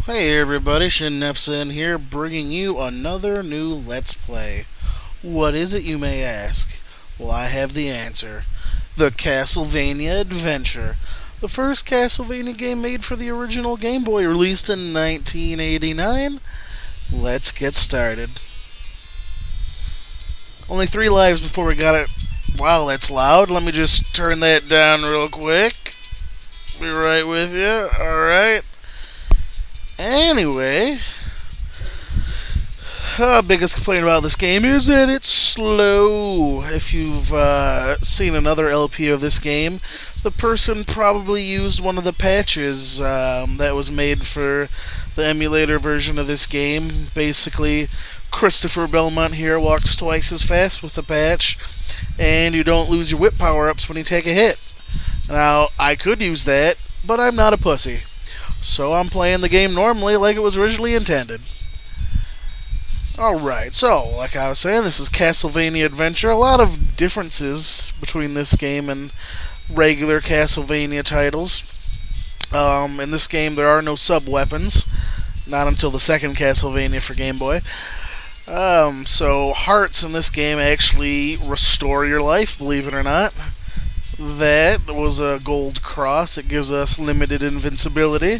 Hey everybody, ShinNefzen here, bringing you another new Let's Play. What is it, you may ask? Well, I have the answer. The Castlevania Adventure. The first Castlevania game made for the original Game Boy, released in 1989. Let's get started. Only 3 lives before we got it. Wow, that's loud. Let me just turn that down real quick. Be right with you. Alright. Anyway, biggest complaint about this game is that it's slow. If you've seen another LP of this game, the person probably used one of the patches that was made for the emulator version of this game. Basically, Christopher Belmont here walks twice as fast with the patch, and you don't lose your whip power-ups when you take a hit. Now, I could use that, but I'm not a pussy. So I'm playing the game normally like it was originally intended. Alright, so like I was saying, this is Castlevania Adventure. A lot of differences between this game and regular Castlevania titles. In this game there are no sub-weapons. Not until the second Castlevania for Game Boy. So hearts in this game actually restore your life, believe it or not. That was a gold cross. It gives us limited invincibility,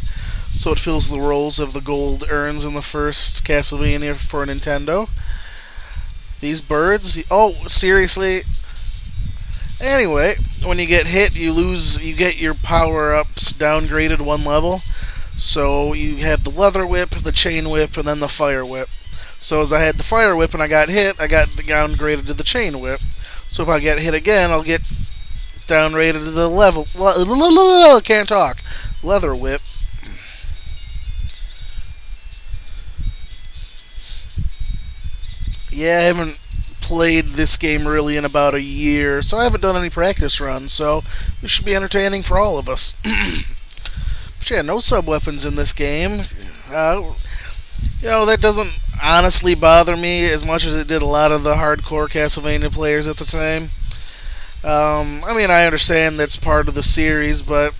so it fills the roles of the gold urns in the first Castlevania for Nintendo. These birds, oh seriously. Anyway, when you get hit, you get your power-ups downgraded 1 level. So you have the leather whip, the chain whip, and then the fire whip. So as I had the fire whip and I got hit, I got downgraded to the chain whip. So if I get hit again, I'll get downgraded to the can't talk. Leather whip. Yeah, I haven't played this game really in about a year, so I haven't done any practice runs, so this should be entertaining for all of us. But yeah, no sub-weapons in this game. That doesn't honestly bother me as much as it did a lot of the hardcore Castlevania players at the time. I understand that's part of the series, but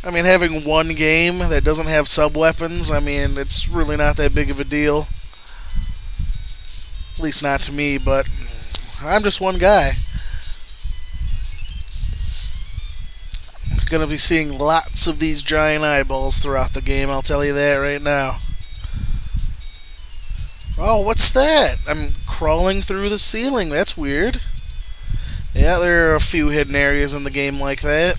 having one game that doesn't have sub-weapons, it's really not that big of a deal. At least not to me, but I'm just one guy. Gonna be seeing lots of these giant eyeballs throughout the game, I'll tell you that right now. Oh, what's that? I'm crawling through the ceiling. That's weird. Yeah, there are a few hidden areas in the game like that.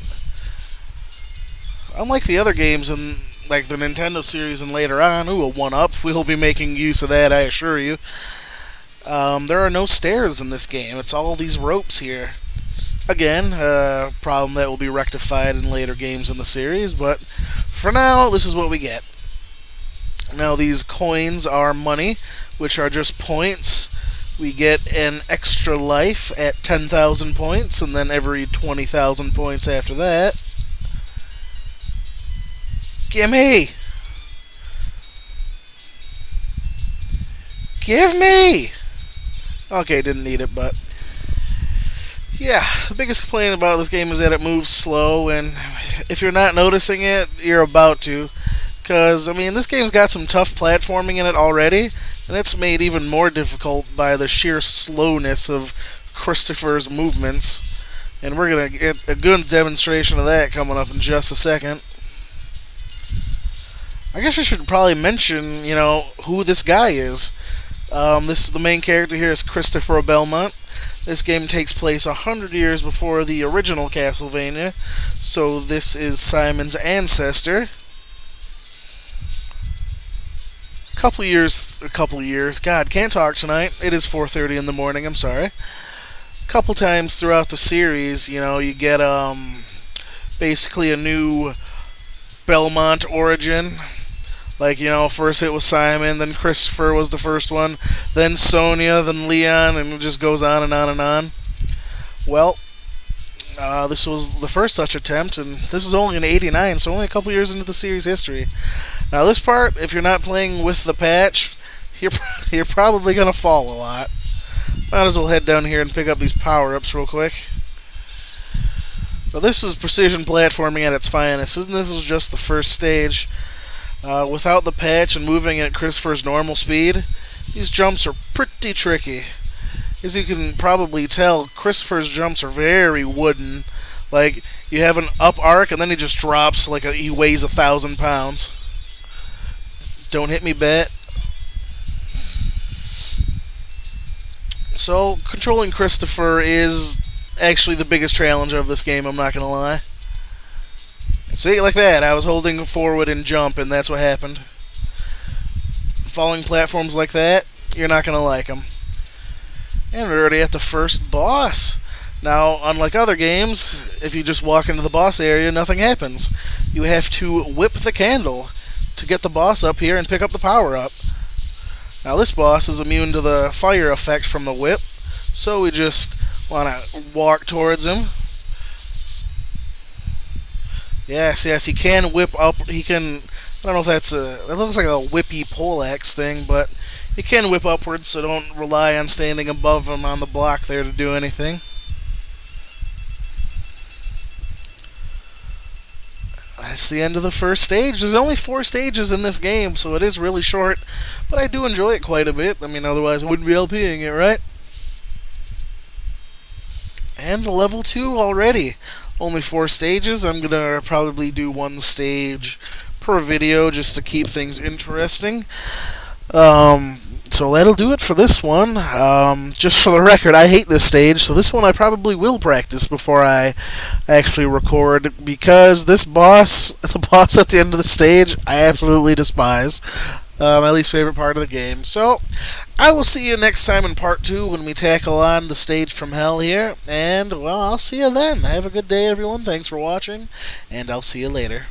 Unlike the other games in like the Nintendo series and later on, ooh, a 1-up. We'll be making use of that, I assure you. There are no stairs in this game. It's all these ropes here. Again, a problem that will be rectified in later games in the series, but for now, this is what we get. Now, these coins are money, which are just points. We get an extra life at 10,000 points, and then every 20,000 points after that. Gimme! Give me! Okay, didn't need it, but yeah, the biggest complaint about this game is that it moves slow, and if you're not noticing it, you're about to. Because, this game's got some tough platforming in it already, and it's made even more difficult by the sheer slowness of Christopher's movements. And we're going to get a good demonstration of that coming up in just a second. I guess I should probably mention, who this guy is. This is the main character here is Christopher Belmont. This game takes place 100 years before the original Castlevania, so this is Simon's ancestor. Couple years. God, can't talk tonight. It is 4:30 in the morning. I'm sorry. Couple times throughout the series, you get basically a new Belmont origin. Like, first it was Simon, then Christopher was the first one, then Sonia, then Leon, and it just goes on and on and on. Well, this was the first such attempt, and this is only in '89, so only a couple years into the series history. Now this part, if you're not playing with the patch, you're probably going to fall a lot. Might as well head down here and pick up these power-ups real quick. But this is precision platforming at its finest, and this is just the first stage. Without the patch and moving at Christopher's normal speed, these jumps are pretty tricky. As you can probably tell, Christopher's jumps are very wooden. Like, you have an up arc and then he just drops like he weighs 1,000 pounds. Don't hit me, bat. So, controlling Christopher is actually the biggest challenge of this game, I'm not going to lie. See, like that, I was holding forward and jump, and that's what happened. Falling platforms like that, you're not going to like them. And we're already at the first boss. Now, unlike other games, if you just walk into the boss area, nothing happens. You have to whip the candle to get the boss up here and pick up the power-up. Now, this boss is immune to the fire effect from the whip, so we just want to walk towards him. Yes, he can whip up. He can. I don't know if that's a. That looks like a whippy poleaxe thing, but he can whip upwards, so don't rely on standing above him on the block there to do anything. That's the end of the first stage. There's only 4 stages in this game, so it is really short, but I do enjoy it quite a bit. I mean, otherwise I wouldn't be LPing it, right? And level 2 already. Only 4 stages. I'm gonna probably do 1 stage per video just to keep things interesting. So that'll do it for this one. Just for the record, I hate this stage, so this one I probably will practice before I actually record, because this boss, the boss at the end of the stage, I absolutely despise. My least favorite part of the game. So, I will see you next time in part 2 when we tackle on the stage from hell here. And, well, I'll see you then. Have a good day, everyone. Thanks for watching, and I'll see you later.